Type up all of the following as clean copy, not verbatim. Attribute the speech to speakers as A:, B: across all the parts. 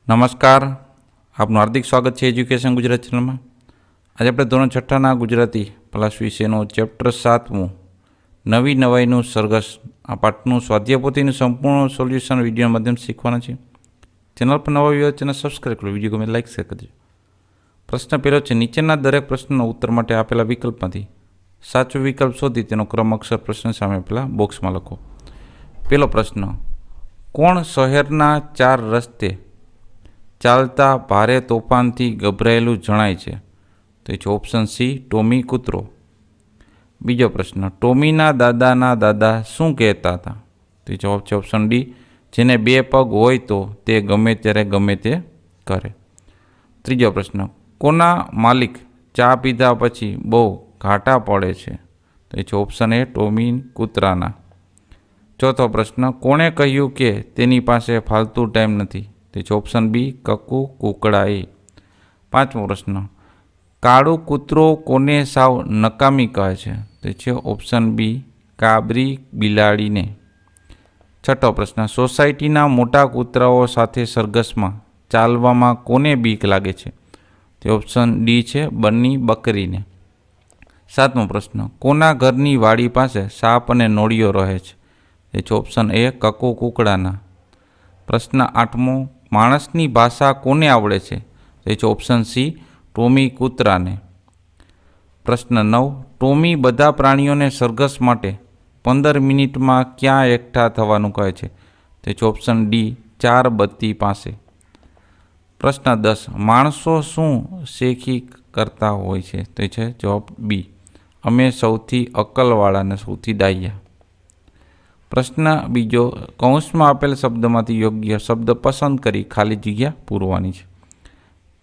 A: નમસ્કાર, આપનું હાર્દિક સ્વાગત છે એજ્યુકેશન ગુજરાત ચેનલમાં. આજે આપણે ધોરણ 6ના ગુજરાતી પ્લસ વિષયનું ચેપ્ટર 7મું નવી નવાઈનું સરઘસ આ પાઠનું સ્વાધ્યાય પોથીનું સંપૂર્ણ સોલ્યુશન વિડીયોના માધ્યમથી શીખવાના છે. ચેનલ પર નવા વ્યૂઅર ચેનલ સબસ્ક્રાઈબ કરો, વિડીયો ગમે લાઈક શેર કરજો. પ્રશ્ન પહેલો છે, નીચેના દરેક પ્રશ્નનો ઉત્તર માટે આપેલા વિકલ્પમાંથી સાચો વિકલ્પ શોધી તેનો ક્રમ અક્ષર પ્રશ્ન સામે આપેલા બોક્સમાં લખો. પહેલો પ્રશ્ન, કોણ શહેરના 4 રસ્તે ચાલતા ભારે તોફાનથી ગભરાયેલું જણાય છે? તો એ છે ઓપ્શન સી, ટોમી કૂતરો. બીજો પ્રશ્ન, ટોમીના દાદાના દાદા શું કહેતા હતા? તો એ જવાબ છે ઓપ્શન ડી, જેને 2 પગ હોય તો તે ગમે ત્યારે ગમે તે કરે. ત્રીજો પ્રશ્ન, કોના માલિક ચા પીધા પછી બહુ ઘાટા પડે છે? તો એ છે ઓપ્શન એ, ટોમી કૂતરાના. ચોથો પ્રશ્ન, કોણે કહ્યું કે તેની પાસે ફાલતુ ટાઈમ નથી? તે છે ઓપ્શન બી, કક્કુ કુકડાએ. પાંચમો પ્રશ્ન, કાળું કૂતરો કોને સાવ નકામી કહે છે? તે છે ઓપ્શન બી, કાબરી બિલાડીને. છઠ્ઠો પ્રશ્ન, સોસાયટીના મોટા કૂતરાઓ સાથે સરઘસમાં ચાલવામાં કોને બીક લાગે છે? તે ઓપ્શન ડી છે, બન્ની બકરીને. સાતમો પ્રશ્ન, કોના ઘરની વાડી પાસે સાપ અને નોળિયો રહે છે? તે છે ઓપ્શન એ, કક્કુ કુકડાના. પ્રશ્ન આઠમો, માણસની ભાષા કોને આવડે છે? તે છે ઓપ્શન સી, ટોમી કૂતરાને. પ્રશ્ન 9, ટોમી બધા પ્રાણીઓને સરઘસ માટે 15 મિનિટમાં ક્યાં એકઠા થવાનું કહે છે? તે છે ઓપ્શન ડી, 4 બત્તી પાસે. પ્રશ્ન 10, માણસો શું શેખી કરતા હોય છે? તે છે જવાબ બી, અમે સૌથી અક્કલવાળા અને સૌથી ડાહ્યા. પ્રશ્ન બીજો, કૌંસમાં આપેલ શબ્દમાંથી યોગ્ય શબ્દ પસંદ કરી ખાલી જગ્યા પૂરવાની છે.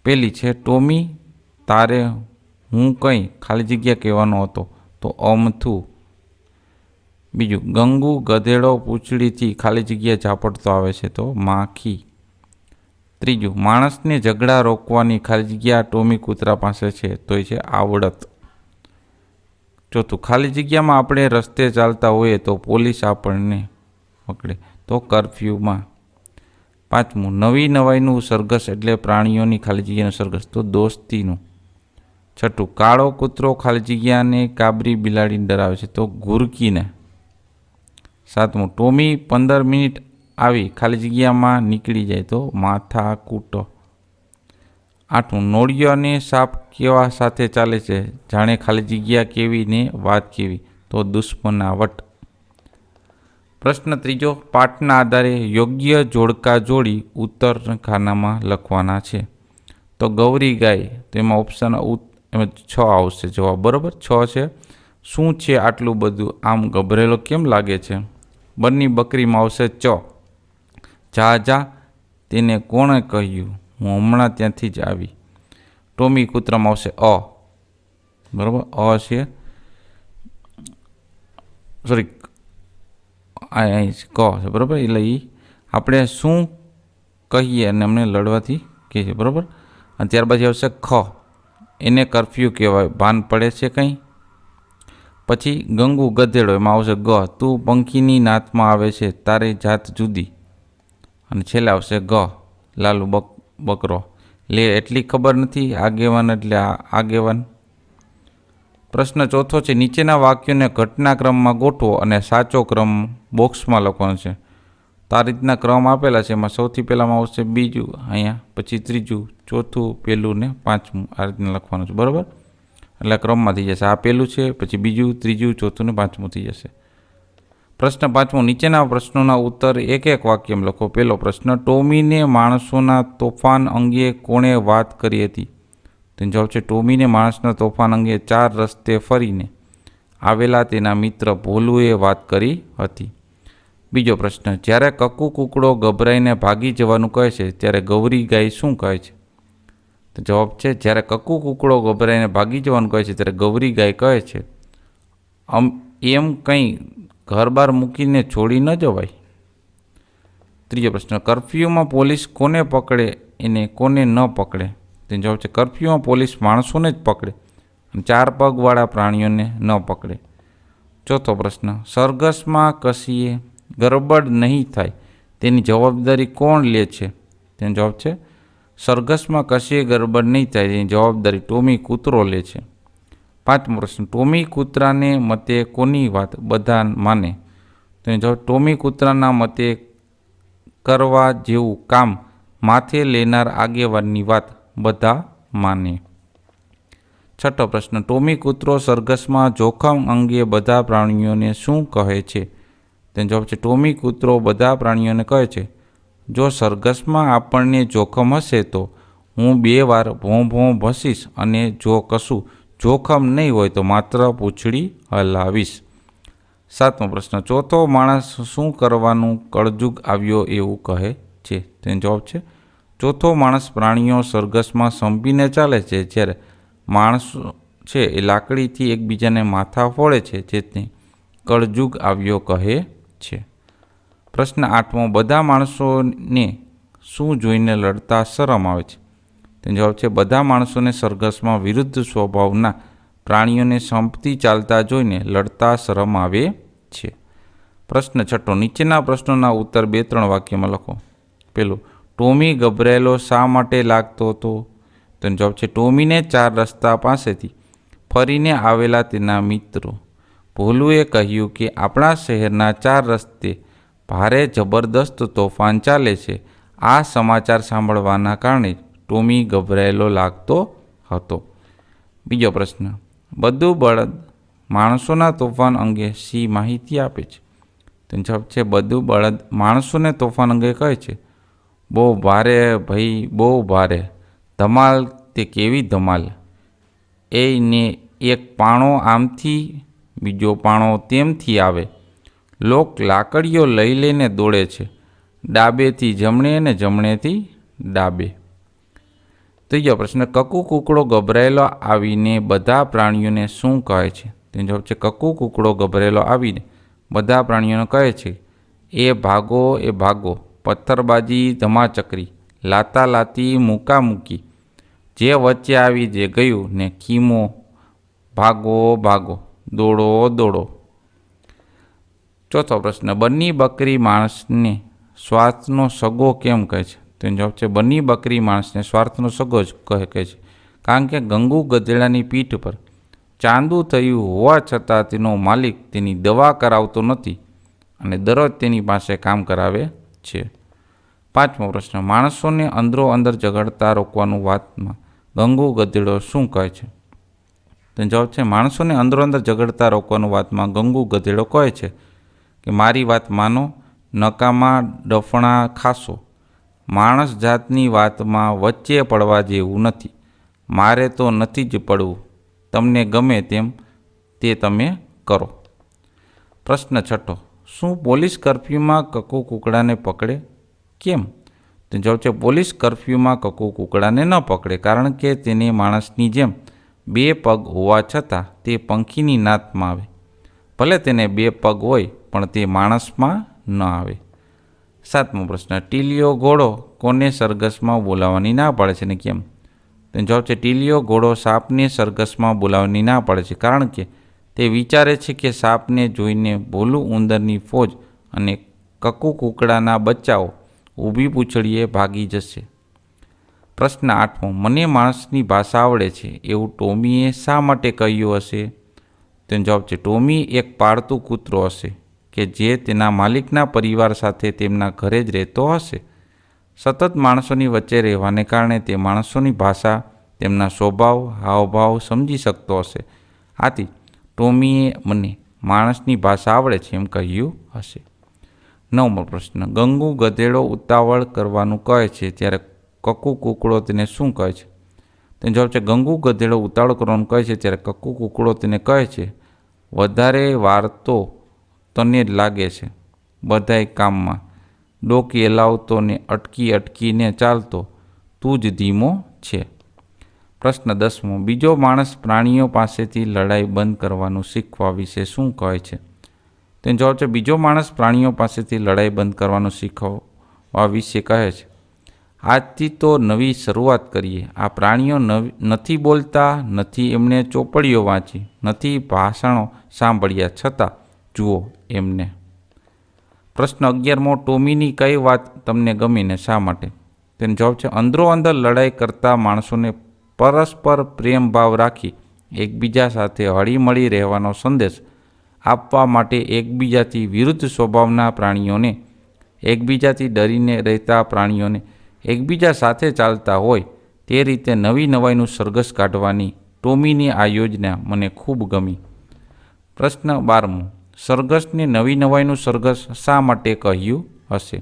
A: પહેલી છે, ટોમી તારે હું કંઈ ખાલી જગ્યા કહેવાનો હતો તો અમથું. બીજું, ગંગુ ગધેડો પૂંછડીથી ખાલી જગ્યા ઝાપટતો આવે છે તો માખી. ત્રીજું, માણસને ઝઘડા રોકવાની ખાલી જગ્યા ટોમી કૂતરા પાસે છે તો એ છે આવડત. ચોથું, ખાલી જગ્યામાં આપણે રસ્તે ચાલતા હોઈએ તો પોલીસ આપણને પકડે તો કરફ્યુમાં. પાંચમું, નવી નવાઈનું સરઘસ એટલે પ્રાણીઓની ખાલી જગ્યાનું સરઘસ તો દોસ્તીનું. છઠ્ઠું, કાળો કૂતરો ખાલી જગ્યાને કાબરી બિલાડીને ડરાવે છે તો ઘુરકીને. સાતમું, ટોમી 15 મિનિટ આવી ખાલી જગ્યામાં નીકળી જાય તો માથા કૂટો. આઠમું, નોળિયો અને સાપ કેવા સાથે ચાલે છે જાણે ખાલી જગ્યા કેવી ને વાત કેવી તો દુશ્મનાવટ. પ્રશ્ન ત્રીજો, પાઠના આધારે યોગ્ય જોડકા જોડી ઉત્તર ખાનામાં લખવાના છે. તો ગૌરી ગાય, તેમાં ઓપ્શન એમાં 6 આવશે જવાબ, બરાબર. 6 છે, શું છે આટલું બધું, આમ ગભરેલો કેમ લાગે છે? બન્ની બકરીમાં આવશે ચ, જા જા તેને કોણે કહ્યું, હું હમણાં ત્યાંથી જ આવી. ટોમી કૂતરામાં આવશે અ, બરાબર. અ છે, સોરી અહીં ક છે, બરાબર. એટલે એ આપણે શું કહીએ અને અમને લડવાથી કહે છે, બરાબર. અને ત્યારબાદ આવશે ખ, એને કરફ્યુ કહેવાય, ભાન પડે છે કંઈ. પછી ગંગુ ગધેડો, એમાં આવશે ગ, તું પંખીની નાતમાં આવે છે તારી જાત જુદી. અને છેલ્લે આવશે ગ, લાલુ બકરો, લે એટલી ખબર નથી, આગેવાન એટલે આગેવાન. પ્રશ્ન ચોથો છે, નીચેના વાક્યોને ઘટનાક્રમમાં ગોઠવો અને સાચો ક્રમ બોક્સમાં લખવાનો છે. તો આ રીતના ક્રમ આપેલા છે, એમાં સૌથી પહેલાંમાં આવશે બીજું અહીંયા, પછી ત્રીજું, ચોથું, પહેલું ને પાંચમું, આ રીતના લખવાનું છે, બરાબર. એટલે ક્રમમાં થઈ જશે, આ પહેલું છે, પછી બીજું, ત્રીજું, ચોથું ને પાંચમું થઈ જશે. પ્રશ્ન પાંચમો, નીચેના પ્રશ્નોના ઉત્તર એક એક વાક્યમાં લખો. પહેલો પ્રશ્ન, ટોમીને માણસોના તોફાન અંગે કોણે વાત કરી હતી? તો જવાબ છે, ટોમીને માણસના તોફાન અંગે 4 રસ્તે ફરીને આવેલા તેના મિત્ર ભોલુએ વાત કરી હતી. બીજો પ્રશ્ન, જ્યારે કક્કુ કૂકડો ગભરાઈને ભાગી જવાનું કહે છે ત્યારે ગૌરી ગાય શું કહે છે? તો જવાબ છે, જ્યારે કક્કુ કૂકડો ગભરાઈને ભાગી જવાનું કહે છે ત્યારે ગૌરી ગાય કહે છે, એમ કંઈ ઘર બહાર મૂકીને છોડી ન જવાય. ત્રીજો પ્રશ્ન, કરફ્યુમાં પોલીસ કોને પકડે એને કોને ન પકડે? તે જવાબ છે, કરફ્યુમાં પોલીસ માણસોને જ પકડે અને 4 પગવાળા પ્રાણીઓને ન પકડે. ચોથો પ્રશ્ન, સરઘસમાં કશીએ ગરબડ નહીં થાય તેની જવાબદારી કોણ લે છે? તેનો જવાબ છે સરઘસમાં કશી ગરબડ નહીં થાય એની જવાબદારી ટોમી કૂતરો લે છે. 5મો પ્રશ્ન, ટોમી કૂતરાને મતે કોની વાત બધા માને? તો એનો જવાબ ટોમી કૂતરાના મતે કરવા જેવું કામ માથે લેનાર આગેવાનની વાત બધા માને. 6થો પ્રશ્ન, ટોમી કૂતરો સરઘસમાં જોખમ અંગે બધા પ્રાણીઓને શું કહે છે? તેનો જવાબ છે ટોમી કૂતરો બધા પ્રાણીઓને કહે છે, જો સરઘસમાં આપણને જોખમ હશે તો હું 2 વાર ભોં ભોં ભસીશ અને જો કશું જોખમ નહીં હોય તો માત્ર પૂંછડી હલાવીશ. 7મો પ્રશ્ન, ચોથો માણસ શું કરવાનું કળજુગ આવ્યો એવું કહે છે? તેનો જવાબ છે ચોથો માણસ પ્રાણીઓ સરઘસમાં સંપીને ચાલે છે જ્યારે માણસો છે એ લાકડીથી એકબીજાને માથા ફોડે છે જેને કળજુગ આવ્યો કહે છે. પ્રશ્ન 8મો, બધા માણસોને શું જોઈને લડતા શરમ આવે છે? તેનો જવાબ છે બધા માણસોને સરઘસમાં વિરુદ્ધ સ્વભાવના પ્રાણીઓને સંપતી ચાલતા જોઈને લડતા શરમ આવે છે. પ્રશ્ન 6, નીચેના પ્રશ્નોના ઉત્તર 2-3 વાક્યમાં લખો. પહેલું, ટોમી ગભરાયેલો શા માટે લાગતો હતો? તેનો જવાબ છે ટોમીને 4 રસ્તા પાસેથી ફરીને આવેલા તેના મિત્રો ભોલુએ કહ્યું કે આપણા શહેરના 4 રસ્તે ભારે જબરદસ્ત તોફાન ચાલે છે. આ સમાચાર સાંભળવાના કારણે ટોમી ગભરાયેલો લાગતો હતો. બીજો પ્રશ્ન, બધું બળદ માણસોના તોફાન અંગે શી માહિતી આપે છે? તેનો જવાબ છે બધું બળદ માણસોને તોફાન અંગે કહે છે, બહુ ભારે ભાઈ, બહુ ભારે ધમાલ, તે કેવી ધમાલ, એને એક પાણો આમથી બીજો પાણો તેમથી આવે, લોક લાકડીઓ લઈ લઈને દોડે છે, ડાબેથી જમણે અને જમણેથી ડાબે. ત્રીજો પ્રશ્ન, કકુ કૂકડો ગભરાયેલો આવીને બધા પ્રાણીઓને શું કહે છે? તેનો જવાબ છે કકુ કૂકડો ગભરાયેલો આવીને બધા પ્રાણીઓને કહે છે, એ ભાગો, પથ્થરબાજી ધમાચકરી, લાતા લાતી મૂકામૂકી, જે વચ્ચે આવી જે ગયું ને ખીમો, ભાગો, દોડો. ચોથો પ્રશ્ન, બન્ની બકરી માણસને સ્વાર્થનો સગો કેમ કહે છે? તેનો જવાબ છે બન્ની બકરી માણસને સ્વાર્થનો સગો જ કહે છે, કારણ કે ગંગુ ગધેડાની પીઠ પર ચાંદુ થયું હોવા છતાં તેનો માલિક તેની દવા કરાવતો નથી અને દરરોજ તેની પાસે કામ કરાવે છે. 5મો પ્રશ્ન, માણસોને અંદરો અંદર ઝઘડતા રોકવાનું વાતમાં ગંગુ ગધેડો શું કહે છે? તેનો જવાબ છે માણસોને અંદરો અંદર ઝઘડતા રોકવાનું વાતમાં ગંગુ ગધેડો કહે છે કે મારી વાત માનો, નકામા ડફણા ખાશો. માણસ જાતની વાતમાં વચ્ચે પડવા જેવું નથી. મારે તો નથી જ પડવું, તમને ગમે તેમ તે તમે કરો. પ્રશ્ન 6, શું પોલીસ કર્ફ્યુમાં કકુ કૂકડાને પકડે? કેમ? તો જવાબ છે પોલીસ કર્ફ્યુમાં કકુ કૂકડાને ન પકડે કારણ કે તેને માણસની જેમ 2 પગ હોવા છતાં તે પંખીની નાતમાં આવે. ભલે તેને 2 પગ હોય પણ તે માણસમાં ન આવે. 7મો પ્રશ્ન, ટીલિયો ઘોડો કોને સરઘસમાં બોલાવવાની ના પાડે છે ને કેમ? તેનો જવાબ છે ટીલિયો ઘોડો સાપને સરઘસમાં બોલાવવાની ના પાડે છે કારણ કે તે વિચારે છે કે સાપને જોઈને ભોલું ઉંદરની ફોજ અને કકુ કૂકડાના બચ્ચાઓ ઊભી પૂંછડીએ ભાગી જશે. પ્રશ્ન 8મો, મને માણસની ભાષા આવડે છે એવું ટોમીએ શા માટે કહ્યું હશે? તેનો જવાબ છે ટોમી એક પાળતું કૂતરો હશે કે જે તેના માલિકના પરિવાર સાથે તેમના ઘરે જ રહેતો હશે. સતત માણસોની વચ્ચે રહેવાને કારણે તે માણસોની ભાષા, તેમના સ્વભાવ, હાવભાવ સમજી શકતો હશે. આથી ટોમીએ મને માણસની ભાષા આવડે છે એમ કહ્યું હશે. 9મો પ્રશ્ન, ગંગુ ગધેડો ઉતાવળ કરવાનું કહે છે ત્યારે કકુ કૂકડો તેને શું કહે છે? તેનો જવાબ છે ગંગુ ગધેડો ઉતાવળ કરવાનું કહે છે ત્યારે કકુ કૂકડો તેને કહે છે, વધારે વાર તો તને જ લાગે છે બધાય કામમાં, ડોકી હલાવતો ને અટકીને ચાલતો તું જ ધીમો છે. પ્રશ્ન 10મો, બીજો માણસ પ્રાણીઓ પાસેથી લડાઈ બંધ કરવાનું શીખવા વિશે શું કહે છે? તેનો જવાબ છે બીજો માણસ પ્રાણીઓ પાસેથી લડાઈ બંધ કરવાનું શીખવા વિશે કહે છે, આજથી તો નવી શરૂઆત કરીએ. આ પ્રાણીઓ નથી બોલતા, નથી એમણે ચોપડીઓ વાંચી, નથી ભાષણો સાંભળ્યા, છતાં જુઓ એમને. પ્રશ્ન 11મો, ટોમીની કઈ વાત તમને ગમી ને શા માટે? તેનો જવાબ છે અંદરો અંદર લડાઈ કરતા માણસોને પરસ્પર પ્રેમ ભાવ રાખી એકબીજા સાથે હળીમળી રહેવાનો સંદેશ આપવા માટે એકબીજાથી વિરુદ્ધ સ્વભાવના પ્રાણીઓને, એકબીજાથી ડરીને રહેતા પ્રાણીઓને એકબીજા સાથે ચાલતા હોય તે રીતે નવી નવાઈનું સરઘસ કાઢવાની ટોમીની આ યોજના મને ખૂબ ગમી. પ્રશ્ન 12. સરઘસને નવી નવાઈનું સરઘસ શા માટે કહ્યું હશે?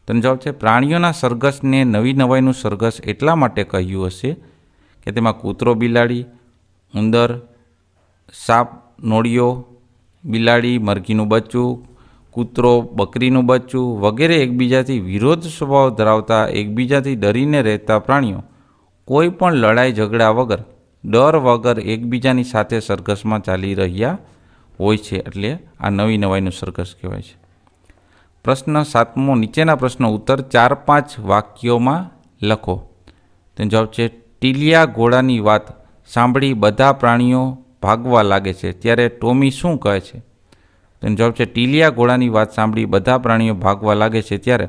A: તેનો જવાબ છે પ્રાણીઓના સરઘસને નવી નવાઈનું સરઘસ એટલા માટે કહ્યું હશે કે તેમાં કૂતરો બિલાડી, ઉંદર, સાપ નોળિયો, બિલાડી મરઘીનું બચ્ચું, કૂતરો બકરીનું બચ્ચું વગેરે એકબીજાથી વિરોધ સ્વભાવ ધરાવતા, એકબીજાથી ડરીને રહેતા પ્રાણીઓ કોઈ પણ લડાઈ ઝઘડા વગર, ડર વગર એકબીજાની સાથે સરઘસમાં ચાલી રહ્યા હોય છે. એટલે આ નવી નવાઈનું સરઘસ કહેવાય છે. પ્રશ્ન 7. નીચેના પ્રશ્નો ઉત્તર 4-5 વાક્યોમાં લખો. તેનો જવાબ છે ટીલિયા ઘોડાની વાત સાંભળી બધા પ્રાણીઓ ભાગવા લાગે છે ત્યારે ટોમી શું કહે છે? તેનો જવાબ છે ટીલિયા ઘોડાની વાત સાંભળી બધા પ્રાણીઓ ભાગવા લાગે છે ત્યારે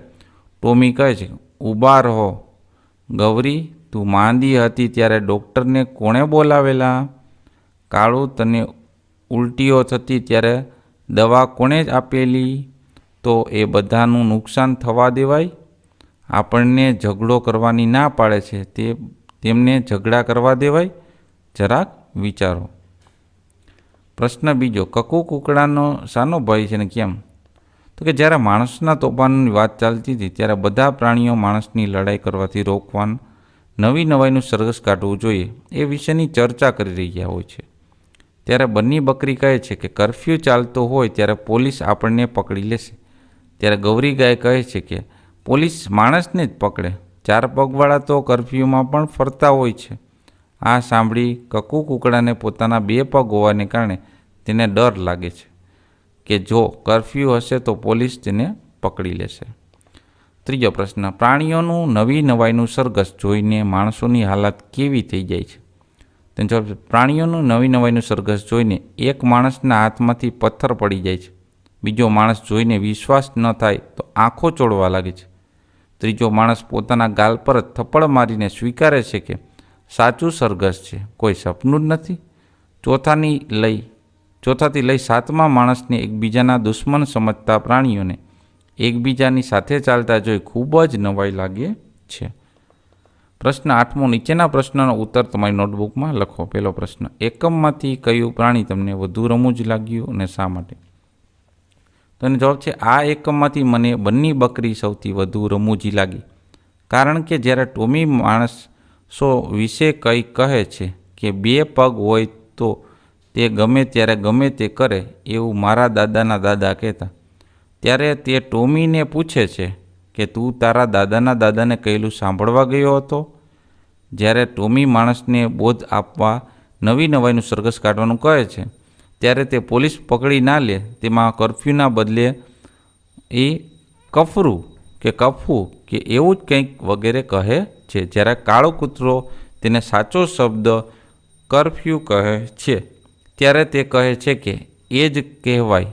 A: ટોમી કહે છે ઊભા રહો ગૌરી, તું માંદી હતી ત્યારે ડૉક્ટરને કોણે બોલાવેલા? કાળું, તને ઉલટીઓ થતી ત્યારે દવા કોણે આપેલી? તો એ બધાનું નુકસાન થવા દેવાય? આપણને ઝઘડો કરવાની ના પાડે છે તેમને ઝઘડા કરવા દેવાય? જરાક વિચારો. પ્રશ્ન 2. કકુ કુકડાનો શાનો ભય છે ને કેમ? તો કે જ્યારે માણસના તોફાનની વાત ચાલતી હતી ત્યારે બધા પ્રાણીઓ માણસની લડાઈ કરવાથી રોકવાનું નવી નવાઈનું સરઘસ કાઢવું જોઈએ એ વિશેની ચર્ચા કરી રહ્યા હોય છે. ત્યારે બન્ની બકરી કહે છે કે કરફ્યુ ચાલતો હોય ત્યારે પોલીસ આપણને પકડી લેશે. ત્યારે ગૌરી ગાય કહે છે કે પોલીસ માણસને જ પકડે, 4 પગવાળા તો કરફ્યુમાં પણ ફરતા હોય છે. આ સાંભળી કકુ કુકડાને પોતાના 2 પગ હોવાને કારણે તેને ડર લાગે છે કે જો કરફ્યુ હશે તો પોલીસ તેને પકડી લેશે. 3. પ્રશ્ન. પ્રાણીઓનું નવી નવાઈનું સરઘસ જોઈને માણસોની હાલત કેવી થઈ જાય છે? તેનો જવાબ છે પ્રાણીઓનું નવી નવાઈનું સરઘસ જોઈને એક માણસના હાથમાંથી પથ્થર પડી જાય છે. બીજો માણસ જોઈને વિશ્વાસ ન થાય તો આંખો ચોળવા લાગે છે. ત્રીજો માણસ પોતાના ગાલ પર થપ્પડ મારીને સ્વીકારે છે કે સાચું સરઘસ છે, કોઈ સપનું જ નથી. ચોથાથી લઈ 7મા માણસને એકબીજાના દુશ્મન સમજતા પ્રાણીઓને એકબીજાની સાથે ચાલતા જોઈ ખૂબ જ નવાઈ લાગે છે. પ્રશ્ન 8. નીચેના પ્રશ્નનો ઉત્તર તમારી નોટબુકમાં લખો. પહેલો પ્રશ્ન. એકમમાંથી કયું પ્રાણી તમને વધુ રમૂજ લાગ્યું અને શા માટે? તો એનો જવાબ છે આ એકમમાંથી મને બન્ની બકરી સૌથી વધુ રમૂજી લાગી. કારણ કે જ્યારે ટોમી માણસો વિશે કંઈ કહે છે કે 2 પગ હોય તો તે ગમે ત્યારે ગમે તે કરે એવું મારા દાદાના દાદા કહેતા, ત્યારે તે ટોમીને પૂછે છે કે તું તારા દાદાના દાદાને કહેલું સાંભળવા ગયો હતો? જ્યારે ટોમી માણસને બોધ આપવા નવી નવાઈનું સરઘસ કાઢવાનું કહે છે ત્યારે તે પોલીસ પકડી ના લે તેમાં કરફ્યુના બદલે એ કફરું કે કફું કે એવું જ કંઈક વગેરે કહે છે. જ્યારે કાળો કૂતરો તેને સાચો શબ્દ કરફ્યુ કહે છે ત્યારે તે કહે છે કે એ જ કહેવાય,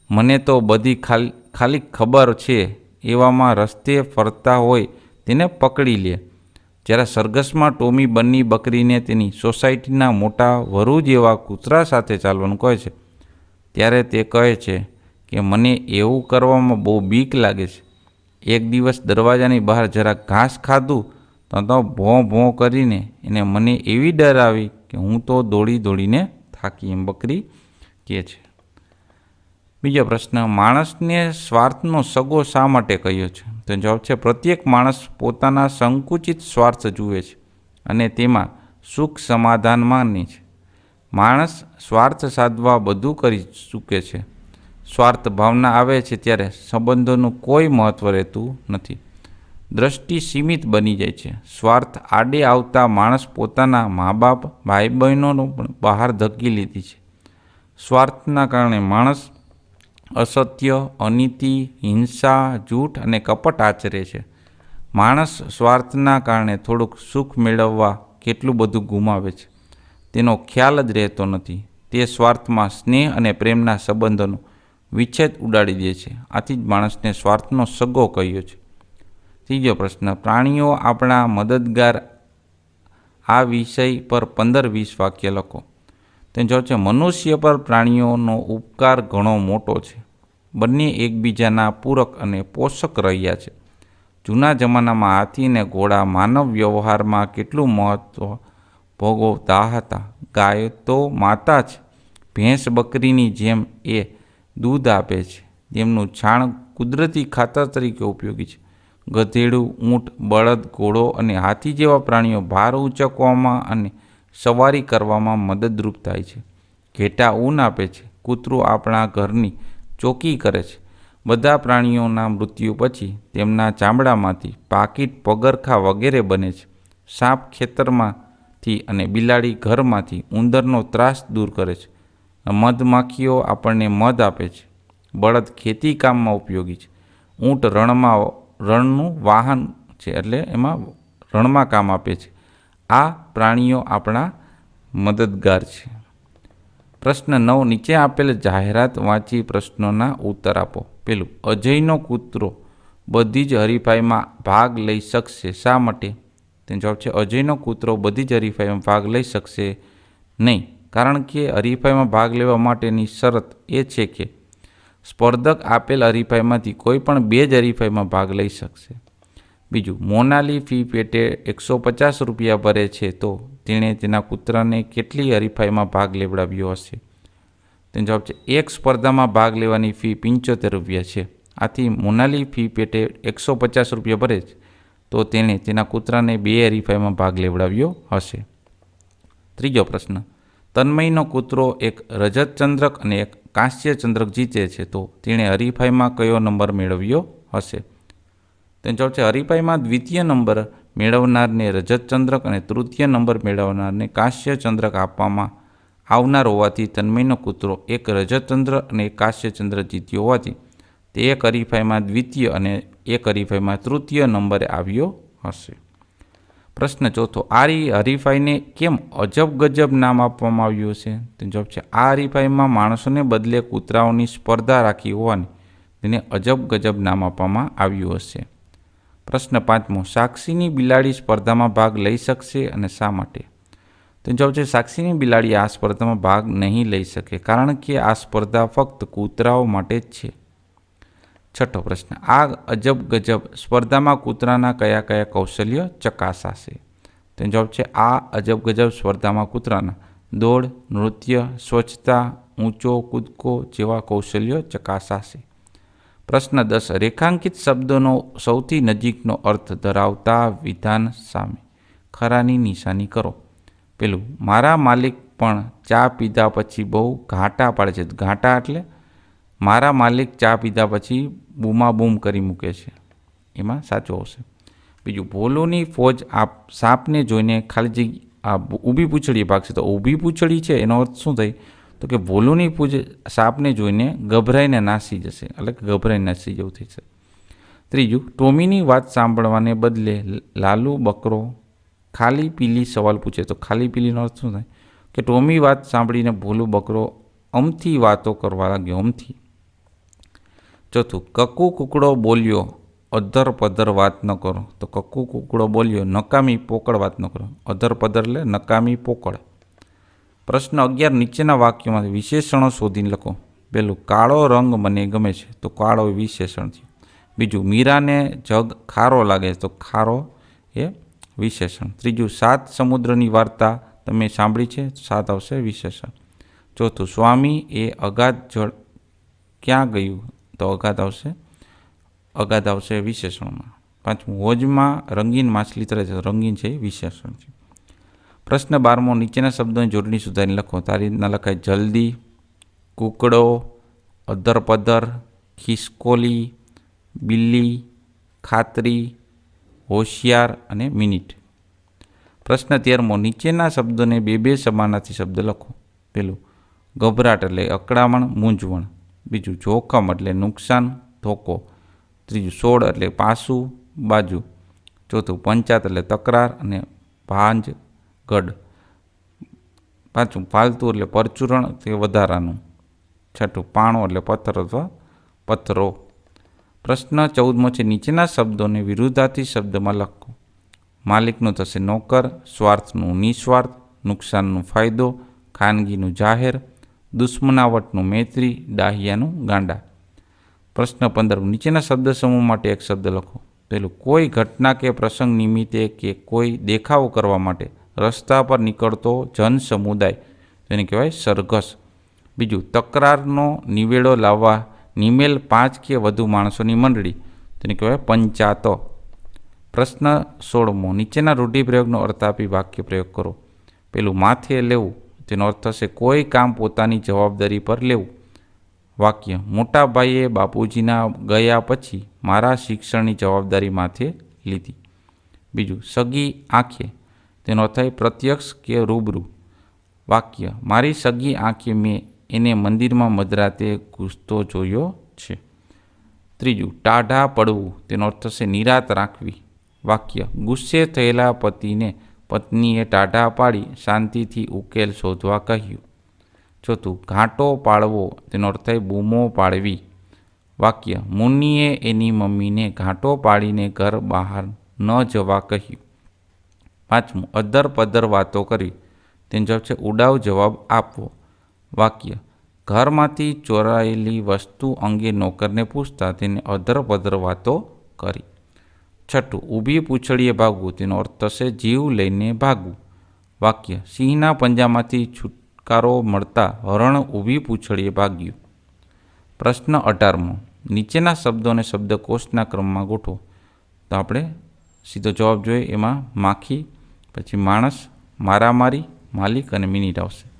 A: મને તો બધી ખાલી ખબર છે, એવામાં રસ્તે ફરતા હોય તેને પકડી લે. જ્યારે સરઘસમાં ટોમી બન્ની બકરીને તેની સોસાયટીના મોટા વરુ જેવા કૂતરા સાથે ચાલવાનું કહે છે ત્યારે તે કહે છે કે મને એવું કરવામાં બહુ બીક લાગે છે. એક દિવસ દરવાજાની બહાર જરાક ઘાસ ખાધું તો ભોં ભોં કરીને એને મને એવી ડર આવી કે હું તો દોડી દોડીને થાકી, એમ બકરી કહે છે. બીજો પ્રશ્ન. માણસને સ્વાર્થનો સગો શા માટે કહ્યો છે? તો જવાબ છે પ્રત્યેક માણસ પોતાના સંકુચિત સ્વાર્થ જુએ છે અને તેમાં સુખ સમાધાન માને છે. માણસ સ્વાર્થ સાધવા બધું કરી ચૂકે છે. સ્વાર્થ ભાવના આવે છે ત્યારે સંબંધોનું કોઈ મહત્ત્વ રહેતું નથી. દ્રષ્ટિ સીમિત બની જાય છે. સ્વાર્થ આડે આવતા માણસ પોતાના મા બાપ, ભાઈ બહેનોનો પણ બહાર ધકેલી લીધી છે. સ્વાર્થના કારણે માણસ અસત્ય, અનીતિ, હિંસા, જૂઠ અને કપટ આચરે છે. માણસ સ્વાર્થના કારણે થોડુંક સુખ મેળવવા કેટલું બધું ગુમાવે છે તેનો ખ્યાલ જ રહેતો નથી. તે સ્વાર્થમાં સ્નેહ અને પ્રેમના સંબંધોનો વિચ્છેદ ઉડાડી દે છે. આથી જ માણસને સ્વાર્થનો સગો કહ્યો છે. ત્રીજો પ્રશ્ન, પ્રાણીઓ આપણા મદદગાર. આ વિષય પર 15-20 વાક્ય લખો. તેનો જવાબ છે મનુષ્ય પર પ્રાણીઓનો ઉપકાર ઘણો મોટો છે. બંને એકબીજાના પૂરક અને પોષક રહ્યા છે. જૂના જમાનામાં હાથી અને ઘોડા માનવ વ્યવહારમાં કેટલું મહત્વ ભોગવતા હતા. ગાય તો માતા છે. ભેંસ બકરીની જેમ એ દૂધ આપે છે. તેમનું છાણ કુદરતી ખાતર તરીકે ઉપયોગી છે. ગધેડું, ઊંટ, બળદ, ઘોડો અને હાથી જેવા પ્રાણીઓ ભાર ઉંચકવામાં અને સવારી કરવામાં મદદરૂપ થાય છે. ઘેટાં ઊન આપે છે. કૂતરું આપણા ઘરની ચોકી કરે છે. બધા પ્રાણીઓના મૃત્યુ પછી તેમના ચામડામાંથી પાકીટ, પગરખાં વગેરે બને છે. સાપ ખેતરમાંથી અને બિલાડી ઘરમાંથી ઉંદરનો ત્રાસ દૂર કરે છે. મધમાખીઓ આપણને મધ આપે છે. બળદ ખેતી કામમાં ઉપયોગી છે. ઊંટ રણનું વાહન છે, એટલે એમાં રણમાં કામ આપે છે. આ પ્રાણીઓ આપણા મદદગાર છે. પ્રશ્ન 9, નીચે આપેલ જાહેરાત વાંચી પ્રશ્નોના ઉત્તર આપો. પેલું, અજયનો કૂતરો બધી જ હરીફાઈમાં ભાગ લઈ શકશે, શા માટે? તેનો જવાબ છે અજયનો કૂતરો બધી જ હરીફાઈમાં ભાગ લઈ શકશે નહીં, કારણ કે હરીફાઈમાં ભાગ લેવા માટેની શરત એ છે કે સ્પર્ધક આપેલ હરીફાઈમાંથી કોઈ પણ 2 જ હરીફાઈમાં ભાગ લઈ શકશે. બીજું, મોનાલી ફી પેટે 150 રૂપિયા ભરે છે, તો તેણે તેના કૂતરાને કેટલી હરીફાઈમાં ભાગ લેવડાવ્યો હશે? તેનો જવાબ છે એક સ્પર્ધામાં ભાગ લેવાની ફી 75 રૂપિયા છે. આથી મોનાલી ફી પેટે 150 રૂપિયા ભરે છે, તો તેણે તેના કૂતરાને 2 હરીફાઈમાં ભાગ લેવડાવ્યો હશે. ત્રીજો પ્રશ્ન, તન્મયનો કૂતરો એક રજત ચંદ્રક અને એક કાંસ્ય ચંદ્રક જીતે છે, તો તેણે હરીફાઈમાં કયો નંબર મેળવ્યો હશે? તેનો જવાબ છે હરીફાઈમાં દ્વિતીય નંબર મેળવનારને રજત ચંદ્રક અને તૃતીય નંબર મેળવનારને કાંસ્ય ચંદ્રક આપવામાં આવનાર હોવાથી તન્મયનો કૂતરો એક રજત ચંદ્ર અને એક કાંસ્ય ચંદ્ર જીત્યો હોવાથી તે એક હરીફાઈમાં દ્વિતીય અને એક હરીફાઈમાં તૃતીય નંબરે આવ્યો હશે. પ્રશ્ન ચોથો, આ હરીફાઈને કેમ અજબ ગજબ નામ આપવામાં આવ્યું હશે? તેનો જવાબ છે આ હરીફાઈમાં માણસોને બદલે કૂતરાઓની સ્પર્ધા રાખી હોવાને તેને અજબ ગજબ નામ આપવામાં આવ્યું હશે. પ્રશ્ન 5મો, સાક્ષીની બિલાડી સ્પર્ધામાં ભાગ લઈ શકશે અને શા માટે? તેનો જવાબ છે સાક્ષીની બિલાડી આ સ્પર્ધામાં ભાગ નહીં લઈ શકે, કારણ કે આ સ્પર્ધા ફક્ત કૂતરાઓ માટે જ છે. છઠ્ઠો પ્રશ્ન, આ અજબ ગજબ સ્પર્ધામાં કૂતરાના કયા કયા કૌશલ્ય ચકાસાશે? તેનો જવાબ છે આ અજબ ગજબ સ્પર્ધામાં કૂતરાના દોડ, નૃત્ય, સ્વચ્છતા, ઊંચો કૂદકો જેવા કૌશલ્યો ચકાસાશે. પ્રશ્ન 10, રેખાંકિત શબ્દનો સૌથી નજીકનો અર્થ ધરાવતા વિધાન સામે ખરાની નિશાની કરો. પેલું, મારા માલિક પણ ચા પીધા પછી બહુ ઘાટા પાડે છે. ઘાટા એટલે મારા માલિક ચા પીધા પછી બૂમાબૂમ કરી મૂકે છે, એમાં સાચું આવશે. બીજું, ભોલુની ફોજ સાપને જોઈને ખાલી જગ્યા ઊભી પૂંછડીએ ભાગશે. તો ઊભી પૂંછડી છે એનો અર્થ શું થાય? તો કે ભોલુની ફોજ સાપને જોઈને ગભરાઈને નાસી જશે, એટલે કે ગભરાઈને નાસી જવું થઈ છે. ત્રીજું, ટોમીની વાત સાંભળવાને બદલે લાલુ બકરો ખાલી પીલી સવાલ પૂછે. તો ખાલી પીલીનો અર્થ શું થાય? કે ટોમી વાત સાંભળીને ભોલું બકરો અમથી વાતો કરવા લાગ્યો, અમથી. ચોથું, કક્કુ કુકડો બોલ્યો અધર પધર વાત ન કરો. તો કક્કુ કુકડો બોલ્યો નકામી પોકળ વાત ન કરો. અધર પધર એટલે નકામી પોકળ. પ્રશ્ન 11, નીચેના વાક્યોમાં વિશેષણો શોધીને લખો. પહેલું, કાળો રંગ મને ગમે છે. તો કાળો એ વિશેષણ છે. બીજું, મીરાને જગ ખારો લાગે છે. તો ખારો એ વિશેષણ. ત્રીજું, 7 સમુદ્રની વાર્તા તમે સાંભળી છે. 7 આવશે વિશેષણ. ચોથું, સ્વામી એ અગાધ જળ ક્યાં ગયું? તો અગાધ આવશે વિશેષણમાં. પાંચમું, હોજમાં રંગીન માછલી તરે છે. રંગીન છે એ વિશેષણ છે. પ્રશ્ન 12મો, નીચેના શબ્દોની જોડણી સુધારીને લખો. તારી રીતના લખાય જલ્દી, કુકડો, અધર પધર, ખિસકોલી, બિલ્લી, ખાતરી, હોશિયાર અને મિનિટ. પ્રશ્ન 13મો, નીચેના શબ્દોને 2 સમાનાર્થી શબ્દ લખો. પેલું, ગભરાટ એટલે અકળામણ, મૂંઝવણ. બીજું, જોખમ એટલે નુકસાન, ધોકો. ત્રીજું, સોળ એટલે પાસું, બાજુ. ચોથું, પંચાત એટલે તકરાર અને ભાંજ, ગઢ. પાંચમું, ફાલતુ એટલે પરચુરણ તે વધારાનું. છઠ્ઠું, પાણો એટલે પથ્થર અથવા પથ્થરો. પ્રશ્ન 14મો છે, નીચેના શબ્દોને વિરુદ્ધાર્થી શબ્દમાં લખો. માલિકનું થશે નોકર, સ્વાર્થનું નિસ્વાર્થ, નુકસાનનું ફાયદો, ખાનગીનું જાહેર, દુશ્મનાવટનું મૈત્રી, ડાહ્યાનું ગાંડા. પ્રશ્ન 15, નીચેના શબ્દ સમૂહ માટે એક શબ્દ લખો. પહેલું, કોઈ ઘટના કે પ્રસંગ નિમિત્તે કે કોઈ દેખાવો કરવા માટે રસ્તા પર નીકળતો જન સમુદાય, તેને કહેવાય સરઘસ. બીજું, તકરારનો નિવેડો લાવવા નિમેલ 5 કે વધુ માણસોની મંડળી, તેને કહેવાય પંચાયત. પ્રશ્ન 16મો, નીચેના રૂઢિપ્રયોગનો અર્થ આપી વાક્ય પ્રયોગ કરો. પેલું, માથે લેવું, તેનો અર્થ થશે કોઈ કામ પોતાની જવાબદારી પર લેવું. વાક્ય, મોટા ભાઈએ બાપુજીના ગયા પછી મારા શિક્ષણની જવાબદારી માથે લીધી. બીજું, સગી આંખે, તેનો અર્થ થાય પ્રત્યક્ષ કે રૂબરૂ. વાક્ય, મારી સગી આંખે મેં એને મંદિરમાં મધરાતે ઘૂસતો જોયો છે. ત્રીજું, ટાઢા પડવું, તેનો અર્થ થશે નિરાત રાખવી. વાક્ય, ગુસ્સે થયેલા પતિને પત્નીએ ટાઢા પાડી શાંતિથી ઉકેલ શોધવા કહ્યું. ચોથું, ઘાંટો પાડવો, તેનો અર્થ થાય બૂમો પાડવી. વાક્ય, મુનિએ એની મમ્મીને ઘાંટો પાડીને ઘર બહાર ન જવા કહ્યું. પાંચમું, અધર પધર વાતો કરવી, તેનો જવાબ છે ઉડાવ જવાબ આપવો. વાક્ય, ઘરમાંથી ચોરાયેલી વસ્તુ અંગે નોકરને પૂછતા તેને અધર પધર વાતો કરી. છઠ્ઠું, ઊભી પૂંછડીએ ભાગવું, તેનો અર્થ થશે જીવ લઈને ભાગવું. વાક્ય, સિંહના પંજામાંથી છુટકારો મળતા હરણ ઊભી પૂંછડીએ ભાગ્યું. પ્રશ્ન 18મો, નીચેના શબ્દોને શબ્દકોશના ક્રમમાં ગોઠવો. તો આપણે સીધો જવાબ જોઈએ. એમાં માખી, પછી માણસ, મારામારી, માલિક અને મિનિટ આવશે.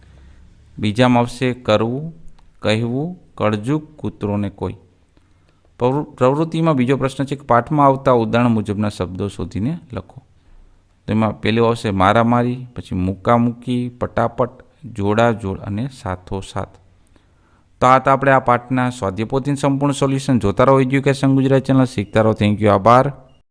A: બીજામાં આવશે કરવું, કહેવું, કળજુક, કૂતરો ને કોઈ. પ્રવૃત્તિમાં બીજો પ્રશ્ન છે કે પાઠમાં આવતા ઉદાહરણ મુજબના શબ્દો શોધીને લખો. તેમાં પહેલું આવશે મારામારી, પછી મુકામુકી, પટાપટ, જોડાજોડ અને સાથોસાથ. તો આ તો આપણે આ પાઠના સ્વાધ્યાય પોથીનું સંપૂર્ણ સોલ્યુશન જોતા રહો એજ્યુકેશન ગુજરાત ચેનલ. શીખતા રહો. Thank you. આભાર.